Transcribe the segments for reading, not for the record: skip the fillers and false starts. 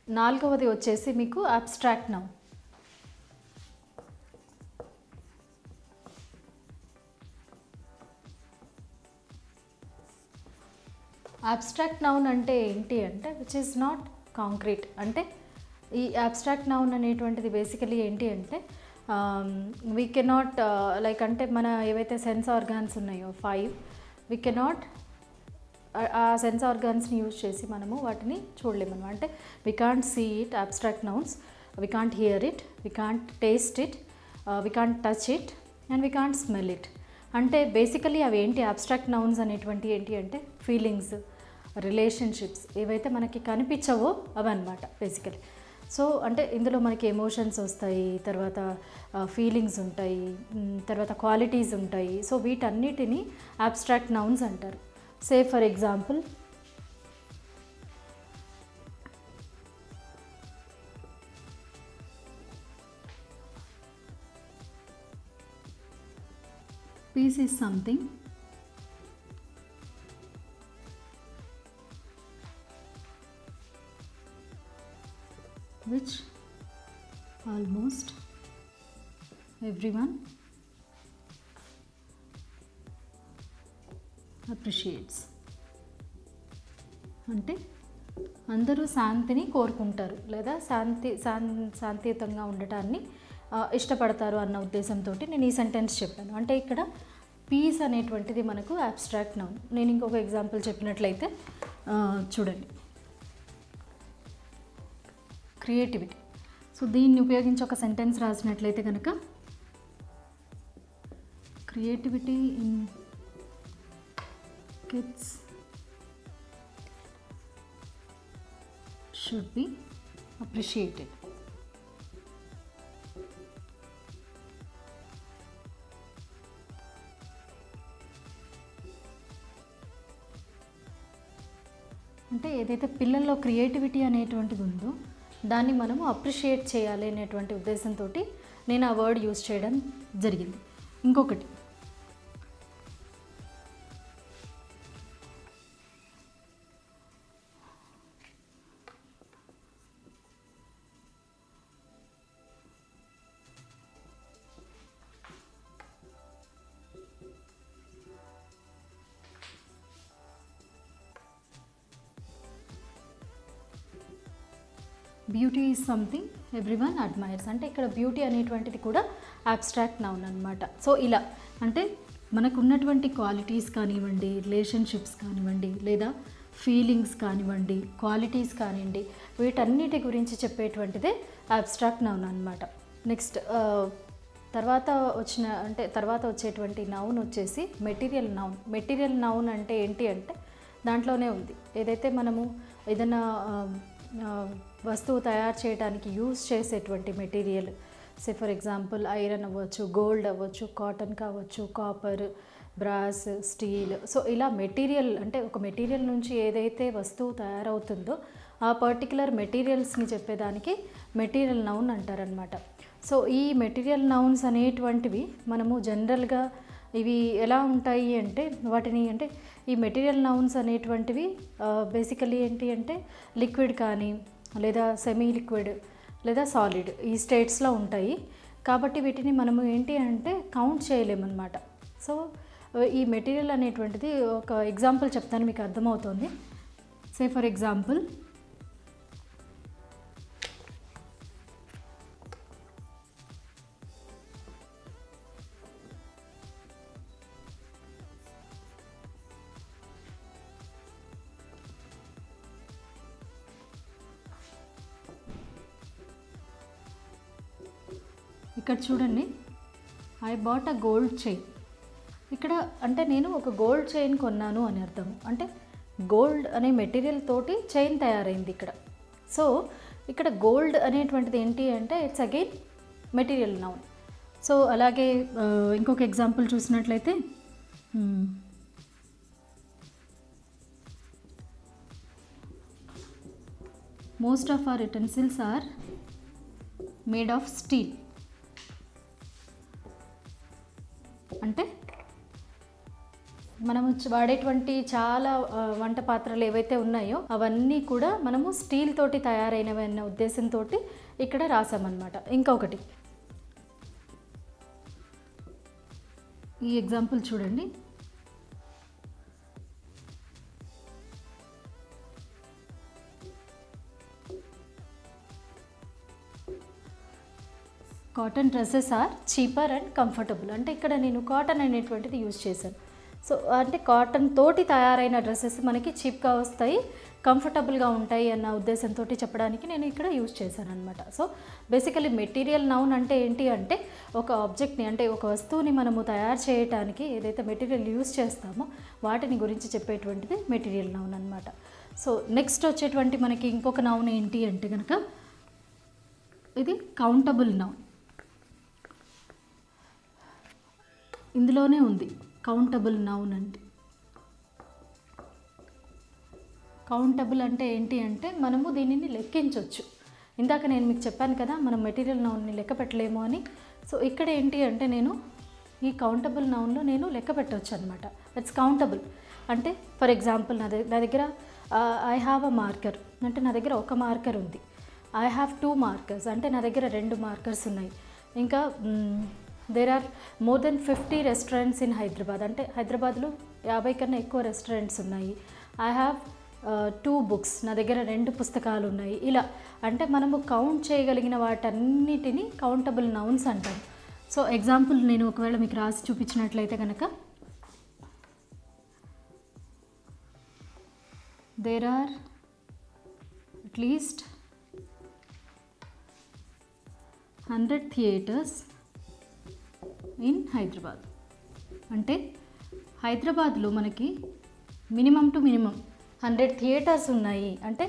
నాలుగవది వచ్చేసి మీకు అబ్స్ట్రాక్ట్ నౌన్. అబ్స్ట్రాక్ట్ నౌన్ అంటే ఏంటి అంటే విచ్ ఈజ్ నాట్ కాంక్రీట్. అంటే ఈ అబ్స్ట్రాక్ట్ నౌన్ అనేటువంటిది బేసికలీ ఏంటి అంటే వీ కెనాట్ లైక్ అంటే మన ఏవైతే సెన్స్ ఆర్గాన్స్ ఉన్నాయో 5 వీ కెనాట్ ఆ సెన్స్ ఆర్గాన్స్ని యూజ్ చేసి మనము వాటిని చూడలేమన్నమాట. అంటే we can't see it abstract nouns, we can't hear it, we can't taste it, we can't touch it and we can't smell it. అంటే బేసికలీ అవి ఏంటి అబ్స్ట్రాక్ట్ నౌన్స్ అనేటువంటి ఏంటి అంటే ఫీలింగ్స్, రిలేషన్షిప్స్ ఏవైతే మనకి కనిపించవో అవన్నమాట బేసికలీ. సో అంటే ఇందులో మనకి ఎమోషన్స్ వస్తాయి, తర్వాత ఫీలింగ్స్ ఉంటాయి, తర్వాత క్వాలిటీస్ ఉంటాయి. సో వీటన్నిటిని అబ్స్ట్రాక్ట్ నౌన్స్ అంటారు. సే for example peace is something which almost everyone appreciates. అంటే అందరూ శాంతిని కోరుకుంటారు లేదా శాంతియుతంగా ఉండటాన్ని ఇష్టపడతారు అన్న ఉద్దేశంతో నేను ఈ సెంటెన్స్ చెప్పాను. అంటే ఇక్కడ పీస్ అనేటువంటిది మనకు అబ్స్ట్రాక్ట్ నౌన్. నేను ఇంకొక ఎగ్జాంపుల్ చెప్పినట్లయితే చూడండి, క్రియేటివిటీ. సో దీన్ని ఉపయోగించి ఒక సెంటెన్స్ రాసినట్లయితే కనుక creativity in kids should be appreciated. అంటే ఏదైతే పిల్లల్లో క్రియేటివిటీ అనేటువంటిది ఉందో దాన్ని మనము అప్రిషియేట్ చేయాలి అనేటువంటి ఉద్దేశంతో నేను ఆ వర్డ్ యూజ్ చేయడం జరిగింది. ఇంకొకటి beauty is something everyone admires. అంటే ఇక్కడ బ్యూటీ అనేటువంటిది కూడా అబ్స్ట్రాక్ట్ నౌన్ అనమాట. సో ఇలా అంటే మనకు ఉన్నటువంటి క్వాలిటీస్ కానివ్వండి, రిలేషన్షిప్స్ కానివ్వండి, లేదా ఫీలింగ్స్ కానివ్వండి, క్వాలిటీస్ కానివ్వండి, వీటన్నిటి గురించి చెప్పేటువంటిదే అబ్స్ట్రాక్ట్ నౌన్ అనమాట. నెక్స్ట్ తర్వాత వచ్చేటువంటి నౌన్ వచ్చేసి మెటీరియల్ నౌన్. మెటీరియల్ నౌన్ అంటే ఏంటి అంటే దాంట్లోనే ఉంది ఏదైతే మనము ఏదైనా వస్తువు తయారు చేయడానికి యూజ్ చేసేటువంటి material. Say for example iron అవ్వచ్చు, గోల్డ్ అవ్వచ్చు, కాటన్ కావచ్చు, కాపర్, బ్రాస్, స్టీల్. సో ఇలా మెటీరియల్ అంటే ఒక మెటీరియల్ నుంచి ఏదైతే వస్తువు తయారవుతుందో ఆ పర్టికులర్ మెటీరియల్స్ని చెప్పేదానికి మెటీరియల్ నౌన్ అంటారనమాట. సో ఈ మెటీరియల్ నౌన్స్ అనేటువంటివి మనము జనరల్గా ఇవి ఎలా ఉంటాయి అంటే వాటిని అంటే ఈ మెటీరియల్ నౌన్స్ అనేటువంటివి బేసికలీ ఏంటి అంటే లిక్విడ్ కానీ లేదా సెమీ లిక్విడ్ లేదా సాలిడ్ ఈ స్టేట్స్లో ఉంటాయి. కాబట్టి వీటిని మనము ఏంటి అంటే కౌంట్ చేయలేమన్నమాట. సో ఈ మెటీరియల్ అనేటువంటిది ఒక ఎగ్జాంపుల్ చెప్తాను, మీకు అర్థమవుతుంది. సే ఫర్ ఎగ్జాంపుల్ ఇక్కడ చూడండి, I bought a gold chain. ఇక్కడ అంటే నేను ఒక గోల్డ్ చైన్ కొన్నాను అని అర్థం. అంటే గోల్డ్ అనే మెటీరియల్ తోటి చైన్ తయారైంది ఇక్కడ. సో ఇక్కడ గోల్డ్ అనేటువంటిది ఏంటి అంటే it's again material noun. So అలాగే ఇంకొక ఎగ్జాంపుల్ చూసినట్లయితే most of our utensils are made of steel. అంటే మనము వాడేటువంటి చాలా వంట పాత్రలు ఏవైతే ఉన్నాయో అవన్నీ కూడా మనము స్టీల్ తోటి తయారైనవి అన్న ఉద్దేశంతో ఇక్కడ రాసామన్నమాట. ఇంకొకటి ఈ ఎగ్జాంపుల్ చూడండి. Cotton dresses are cheaper and comfortable. అంటే ఇక్కడ నేను కాటన్ అనేటువంటిది యూజ్ చేశాను. సో అంటే కాటన్ తోటి తయారైన డ్రెస్సెస్ మనకి చీప్గా వస్తాయి, కంఫర్టబుల్గా ఉంటాయి అన్న ఉద్దేశంతో చెప్పడానికి నేను ఇక్కడ యూజ్ చేశాను అనమాట. సో బేసికలీ మెటీరియల్ నౌన్ అంటే ఏంటి అంటే ఒక ఆబ్జెక్ట్ని అంటే ఒక వస్తువుని మనము తయారు చేయడానికి ఏదైతే మెటీరియల్ యూజ్ చేస్తామో వాటిని గురించి చెప్పేటువంటిది మెటీరియల్ నౌన్ అనమాట. సో నెక్స్ట్ వచ్చేటువంటి మనకి ఇంకొక నౌన్ ఏంటి అంటే కనుక ఇది కౌంటబుల్ నౌన్. ఇందులోనే ఉంది కౌంటబుల్ నౌన్ అంటే. కౌంటబుల్ అంటే ఏంటి అంటే మనము దీనిని లెక్కించవచ్చు. ఇందాక నేను మీకు చెప్పాను కదా మనం మెటీరియల్ నౌన్ని లెక్క పెట్టలేము అని. సో ఇక్కడ ఏంటి అంటే నేను ఈ కౌంటబుల్ నౌన్లో నేను లెక్క పెట్టవచ్చు అనమాట. It's countable. అంటే ఫర్ ఎగ్జాంపుల్ నా దగ్గర ఐ హ్యావ్ అ మార్కర్ అంటే నా దగ్గర ఒక మార్కర్ ఉంది. ఐ హ్యావ్ 2 మార్కర్స్ అంటే నా దగ్గర 2 మార్కర్స్ ఉన్నాయి. ఇంకా there are more than 50 restaurants in Hyderabad అంటే హైదరాబాద్లో 50 కన్నా ఎక్కువ రెస్టారెంట్స్ ఉన్నాయి. ఐ హ్యావ్ 2 బుక్స్ నా దగ్గర 2 పుస్తకాలు ఉన్నాయి. ఇలా అంటే మనము కౌంట్ చేయగలిగిన వాటన్నిటిని కౌంటబుల్ నౌన్స్ అంటాం. సో ఎగ్జాంపుల్ నేను ఒకవేళ మీకు రాసి చూపించినట్లయితే కనుక there are at least 100 theatres in Hyderabad. అంటే హైదరాబాద్లో మనకి మినిమం టు మినిమం 100 థియేటర్స్ ఉన్నాయి. అంటే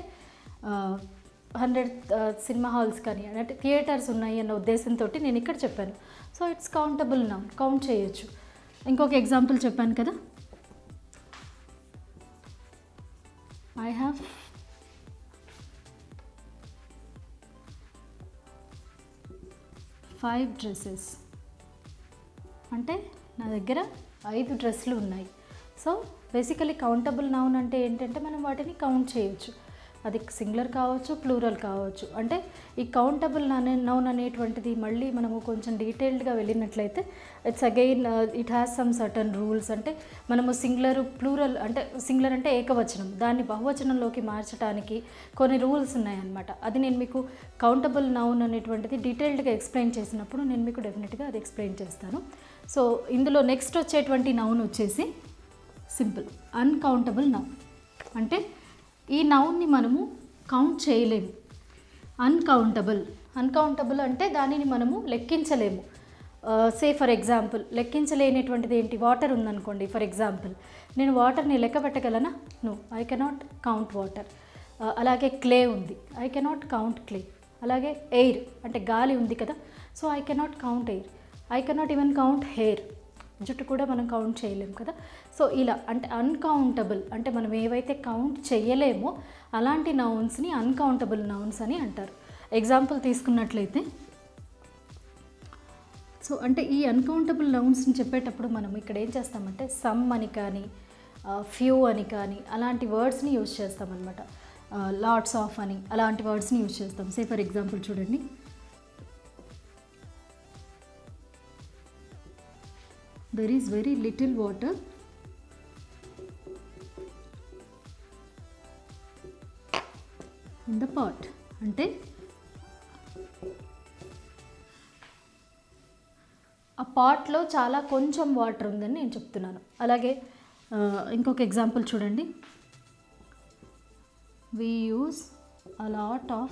100 సినిమా హాల్స్ కానీ అంటే థియేటర్స్ ఉన్నాయి అన్న ఉద్దేశంతో నేను ఇక్కడ చెప్పాను. So it's countable noun, count చేయొచ్చు. ఇంకొక ఎగ్జాంపుల్ చెప్పాను కదా, ఐ హ్యావ్ 5 డ్రెస్సెస్ అంటే నా దగ్గర 5 డ్రెస్సులు ఉన్నాయి. సో బేసికలీ కౌంటబుల్ నౌన్ అంటే ఏంటంటే మనం వాటిని కౌంట్ చేయొచ్చు. అది సింగులర్ కావచ్చు, ప్లూరల్ కావచ్చు. అంటే ఈ కౌంటబుల్ నౌన్ అనేటువంటిది మళ్ళీ మనము కొంచెం డీటెయిల్డ్గా వెళ్ళినట్లయితే it's again it has some certain rules. అంటే మనము సింగులర్ ప్లూరల్ అంటే సింగులర్ అంటే ఏకవచనం, దాన్ని బహువచనంలోకి మార్చడానికి కొన్ని రూల్స్ ఉన్నాయన్నమాట. అది నేను మీకు కౌంటబుల్ నౌన్ అనేటువంటిది డీటెయిల్డ్గా ఎక్స్ప్లెయిన్ చేసినప్పుడు నేను మీకు డెఫినెట్గా అది ఎక్స్ప్లెయిన్ చేస్తాను. సో ఇందులో నెక్స్ట్ వచ్చేటువంటి నౌన్ వచ్చేసి సింపుల్ అన్కౌంటబుల్ నౌన్. అంటే ఈ నౌన్ని మనము కౌంట్ చేయలేము. అన్కౌంటబుల్ అంటే దానిని మనము లెక్కించలేము. సే ఫర్ ఎగ్జాంపుల్ లెక్కించలేనటువంటిది ఏంటి, వాటర్ ఉందనుకోండి. ఫర్ ఎగ్జాంపుల్ నేను వాటర్ని లెక్క పెట్టగలనా? No, I cannot count water. అలాగే క్లే ఉంది, ఐ కెనాట్ కౌంట్ క్లే. అలాగే ఎయిర్ అంటే గాలి ఉంది కదా, so I cannot count air. I cannot even count hair, జుట్టు కూడా మనం కౌంట్ చేయలేము కదా. సో ఇలా అంటే అన్కౌంటబుల్ అంటే మనం ఏవైతే కౌంట్ చేయలేమో అలాంటి నౌన్స్ని అన్కౌంటబుల్ నౌన్స్ అని అంటారు. ఎగ్జాంపుల్ తీసుకున్నట్లయితే సో అంటే ఈ అన్కౌంటబుల్ నౌన్స్ని చెప్పేటప్పుడు మనం ఇక్కడ ఏం చేస్తామంటే సమ్ అని కానీ ఫ్యూ అని కానీ అలాంటి వర్డ్స్ని యూజ్ చేస్తామన్నమాట. లాట్స్ ఆఫ్ అని అలాంటి వర్డ్స్ని యూజ్ చేస్తాం. సే ఫర్ ఎగ్జాంపుల్ చూడండి, there is very little water in the pot. అంటే ఆ పాట్లో చాలా కొంచెం వాటర్ ఉందని నేను చెప్తున్నాను. అలాగే ఇంకొక ఎగ్జాంపుల్ చూడండి, we use a lot of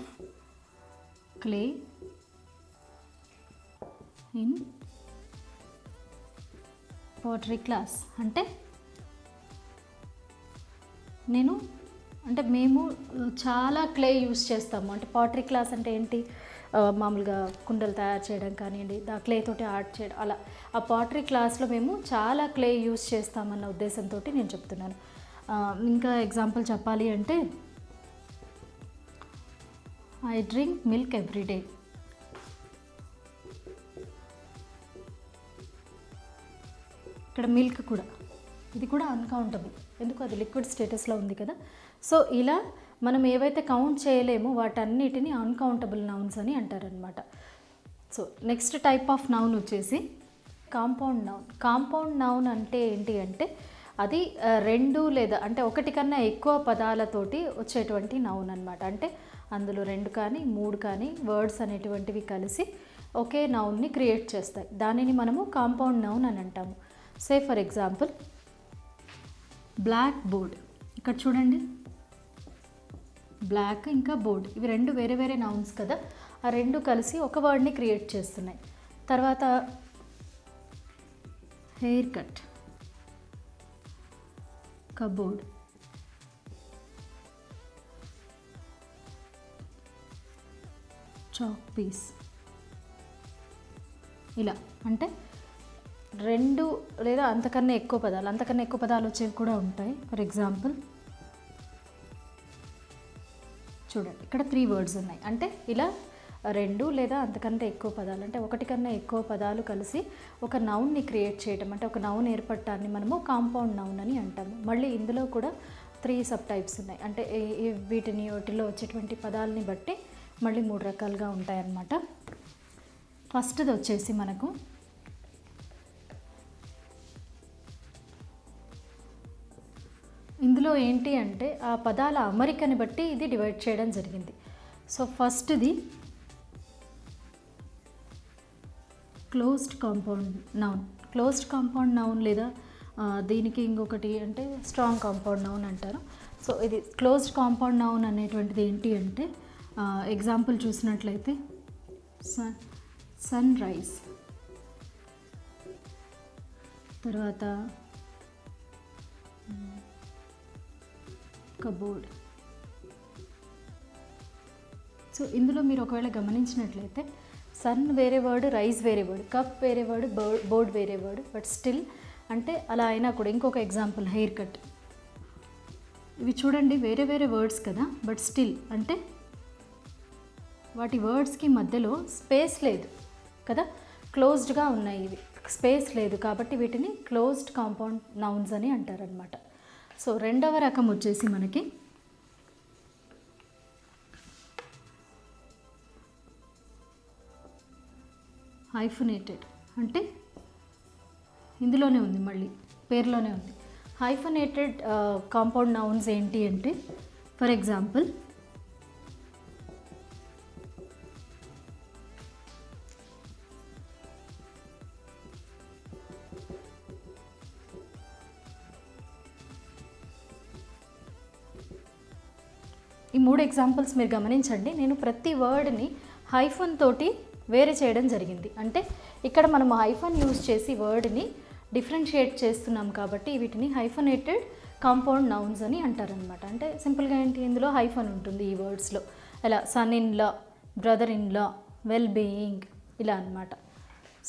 clay in pottery class. అంటే మేము చాలా క్లే యూస్ చేస్తాము. అంటే పాటరీ క్లాస్ అంటే ఏంటి, మామూలుగా కుండలు తయారు చేయడం కానివ్వండి, ఆ క్లే తోటి ఆర్ట్ చేయడం, అలా ఆ పాటరీ క్లాస్లో మేము చాలా క్లే యూస్ చేస్తామన్న ఉద్దేశంతో నేను చెప్తున్నాను. ఇంకా ఎగ్జాంపుల్ చెప్పాలి అంటే ఐ డ్రింక్ మిల్క్ ఎవ్రీడే. ఇక్కడ మిల్క్ కూడా ఇది కూడా అన్కౌంటబుల్, ఎందుకు అది లిక్విడ్ స్టేటస్లో ఉంది కదా. సో ఇలా మనం ఏవైతే కౌంట్ చేయలేమో వాటన్నిటిని అన్కౌంటబుల్ నౌన్స్ అని అంటారనమాట. So next type of noun వచ్చేసి కాంపౌండ్ నౌన్. కాంపౌండ్ నౌన్ అంటే ఏంటి అంటే అది రెండు లేదా అంటే ఒకటి కన్నా ఎక్కువ పదాలతోటి వచ్చేటువంటి నౌన్ అనమాట. అంటే అందులో 2 కానీ 3 కానీ వర్డ్స్ అనేటువంటివి కలిసి ఒకే నౌన్ని క్రియేట్ చేస్తాయి. దానిని మనము కాంపౌండ్ నౌన్ అని అంటాము. Say for example blackboard. ఇక్కడ చూడండి, బ్లాక్ ఇంకా బోర్డ్ ఇవి 2 వేరే వేరే నౌన్స్ కదా. ఆ 2 కలిసి ఒక వర్డ్ని క్రియేట్ చేస్తున్నాయి. తర్వాత haircut, cupboard, chalk piece. ఇలా అంటే 2 లేదా అంతకన్నా ఎక్కువ పదాలు వచ్చేవి కూడా ఉంటాయి. ఫర్ ఎగ్జాంపుల్ చూడండి, ఇక్కడ 3 వర్డ్స్ ఉన్నాయి. అంటే ఇలా 2 లేదా అంతకంటే ఎక్కువ పదాలు, అంటే ఒకటి కన్నా ఎక్కువ పదాలు కలిసి ఒక నౌన్ని క్రియేట్ చేయడం, అంటే ఒక నౌన్ ఏర్పడటాన్ని మనము కాంపౌండ్ నౌన్ అని అంటాము. మళ్ళీ ఇందులో కూడా 3 సబ్ టైప్స్ ఉన్నాయి. అంటే వాటిలో వచ్చేటువంటి పదాలని బట్టి మళ్ళీ 3 రకాలుగా ఉంటాయన్నమాట. ఫస్ట్ది వచ్చేసి మనకు ఇందులో ఏంటి అంటే ఆ పదాల అమరికని బట్టి ఇది డివైడ్ చేయడం జరిగింది. సో ఫస్ట్ది closed compound noun. Closed compound noun లేదా దీనికి ఇంకొకటి అంటే స్ట్రాంగ్ కాంపౌండ్ నౌన్ అంటారు. సో ఇది క్లోజ్డ్ కాంపౌండ్ నౌన్ అనేటువంటిది ఏంటి అంటే ఎగ్జాంపుల్ చూసినట్లయితే సన్ రైజ్, తర్వాత కబోర్డ్. సో ఇందులో మీరు ఒకవేళ గమనించినట్లయితే సన్ వేరే వర్డ్, రైజ్ వేరే వర్డ్, కప్ వేరే వర్డ్, బోర్డ్ వేరే వర్డ్, బట్ స్టిల్ అంటే అలా అయినా కూడా. ఇంకొక ఎగ్జాంపుల్ హెయిర్ కట్. ఇవి చూడండి వేరే వేరే వర్డ్స్ కదా, బట్ స్టిల్ అంటే వాటి వర్డ్స్కి మధ్యలో స్పేస్ లేదు కదా, క్లోజ్డ్గా ఉన్నాయి. ఇవి స్పేస్ లేదు కాబట్టి వీటిని క్లోజ్డ్ కాంపౌండ్ నౌన్స్ అని అంటారనమాట. సో రెండవ రకం వచ్చేసి మనకి హైఫనేటెడ్. అంటే ఇందులోనే ఉంది, మళ్ళీ పేరులోనే ఉంది. హైఫనేటెడ్ కాంపౌండ్ నౌన్స్ ఏంటి అంటే ఫర్ ఎగ్జాంపుల్ ఈ 3 ఎగ్జాంపుల్స్ మీరు గమనించండి. నేను ప్రతి వర్డ్ని హైఫన్ తోటి వేరే చేయడం జరిగింది. అంటే ఇక్కడ మనం హైఫన్ యూజ్ చేసి వర్డ్ని డిఫరెన్షియేట్ చేస్తున్నాం కాబట్టి వీటిని హైఫనేటెడ్ కాంపౌండ్ నౌన్స్ అని అంటారనమాట. అంటే సింపుల్గా ఏంటి, ఇందులో హైఫన్ ఉంటుంది ఈ వర్డ్స్లో. ఇలా son in law, brother in law, well being, ఇలా అనమాట.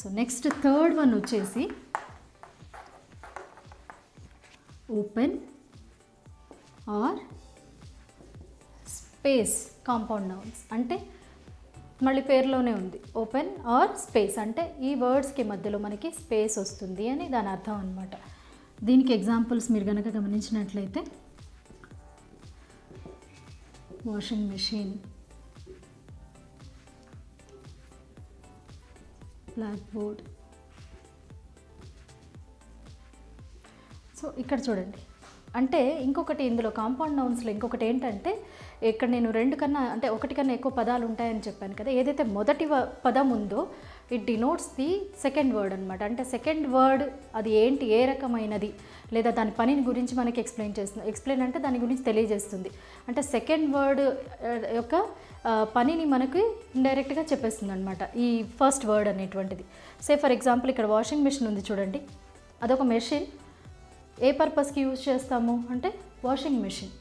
సో నెక్స్ట్ థర్డ్ వన్ వచ్చేసి open or space compound nouns. అంటే మళ్ళీ పేరులోనే ఉంది, ఓపెన్ ఆర్ స్పేస్. అంటే ఈ వర్డ్స్కి మధ్యలో మనకి స్పేస్ వస్తుంది అని దాని అర్థం అనమాట. దీనికి ఎగ్జాంపుల్స్ మీరు కనుక గమనించినట్లయితే washing machine, black board. So ఇక్కడ చూడండి, అంటే ఇంకొకటి ఇందులో కాంపౌండ్ నౌన్స్లో ఇంకొకటి ఏంటంటే ఇక్కడ నేను 2 కన్నా అంటే 1 కన్నా ఎక్కువ పదాలు ఉంటాయని చెప్పాను కదా. ఏదైతే మొదటి పదం ఉందో it denotes the second word అనమాట. అంటే సెకండ్ వర్డ్ అది ఏంటి, ఏ రకమైనది, లేదా దాని పనిని గురించి మనకి ఎక్స్ప్లెయిన్ చేస్తుంది. ఎక్స్ప్లెయిన్ అంటే దాని గురించి తెలియజేస్తుంది. అంటే సెకండ్ వర్డ్ యొక్క పనిని మనకి ఇండైరెక్ట్గా చెప్పేస్తుంది అనమాట ఈ ఫస్ట్ వర్డ్ అనేటువంటిది. సే ఫర్ ఎగ్జాంపుల్ ఇక్కడ వాషింగ్ మెషిన్ ఉంది చూడండి, అదొక మెషిన్. ఏ పర్పస్కి యూజ్ చేస్తాము అంటే వాషింగ్ మెషిన్.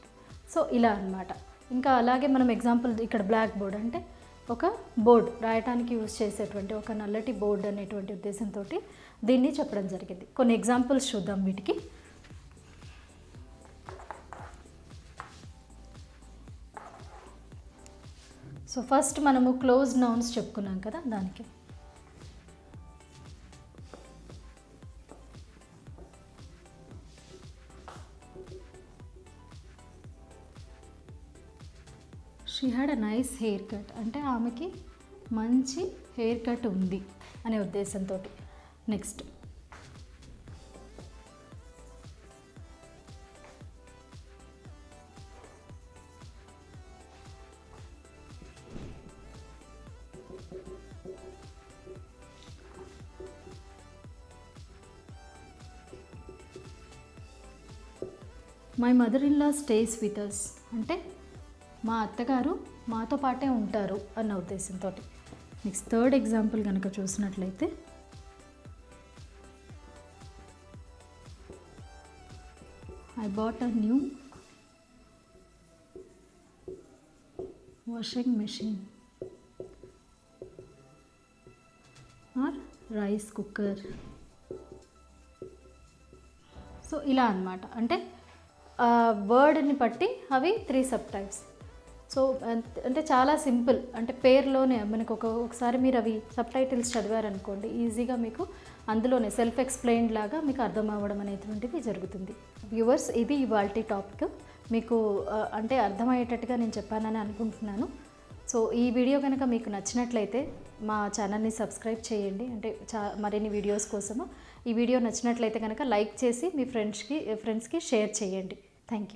సో ఇలా అన్నమాట. ఇంకా అలాగే మనం ఎగ్జాంపుల్ ఇక్కడ బ్లాక్ బోర్డ్ అంటే ఒక బోర్డ్ రాయటానికి యూజ్ చేసేటువంటి ఒక నల్లటి బోర్డ్ అనేటువంటి ఉద్దేశంతో దీన్ని చెప్పడం జరిగింది. కొన్ని ఎగ్జాంపుల్స్ చూద్దాం వీటికి. సో ఫస్ట్ మనము క్లోజ్ నౌన్స్ చెప్పుకున్నాం కదా, దానికి she had a nice hair cut అంటే ఆమెకి మంచి హెయిర్ కట్ ఉంది అనే ఉద్దేశంతో. Next my mother in law stays with us అంటే మా అత్తగారు మాతో పాటే ఉంటారు అన్న ఉద్దేశంతో. నెక్స్ట్ థర్డ్ ఎగ్జాంపుల్ కనుక చూసినట్లయితే I bought a new washing machine are rice cooker. So ఇలా అన్నమాట. అంటే వర్డ్ని బట్టి అవి 3 సబ్ టైప్స్. సో అంటే చాలా సింపుల్. అంటే పేర్లోనే మనకు ఒకసారి మీరు అవి సబ్ టైటిల్స్ చదివారనుకోండి ఈజీగా మీకు అందులోనే సెల్ఫ్ ఎక్స్ప్లెయిన్డ్ లాగా మీకు అర్థం అవ్వడం అనేటువంటిది జరుగుతుంది. వ్యూవర్స్, ఇది ఇవాల్టి టాపిక్. మీకు అంటే అర్థమయ్యేటట్టుగా నేను చెప్పానని అనుకుంటున్నాను. సో ఈ వీడియో కనుక మీకు నచ్చినట్లయితే మా ఛానల్ని సబ్స్క్రైబ్ చేయండి. అంటే మరిన్ని వీడియోస్ కోసము. ఈ వీడియో నచ్చినట్లయితే కనుక లైక్ చేసి మీ ఫ్రెండ్స్కి షేర్ చేయండి. Thank you.